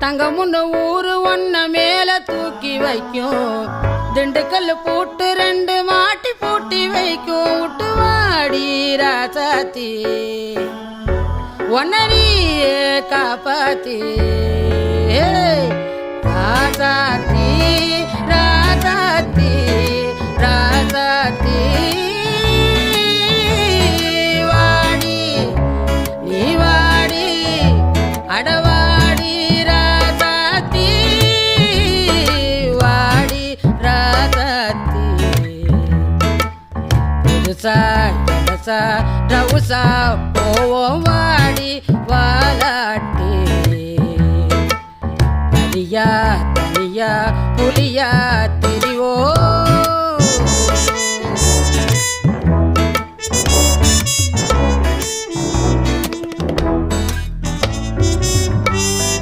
தங்கமுன்னு ஊரு ஒன்ன மேல தூக்கி வைக்கும் திண்டுக்கல் பூட்டு 2 மாட்டி பூட்டி வைக்கும் விட்டுவாடி ராசாத்தி ஒன்னரியே காப்பாத்தி ராசாத்தி ராசாத்தி ராசாத்தி வாடி நீ வாடி அடவாடி ராசாத்தி வாடி ராசாத்தி புதுசா ஜலசா ரவுசா போவோம் வாடி வாலாட்டி தனியா தனியா புலியா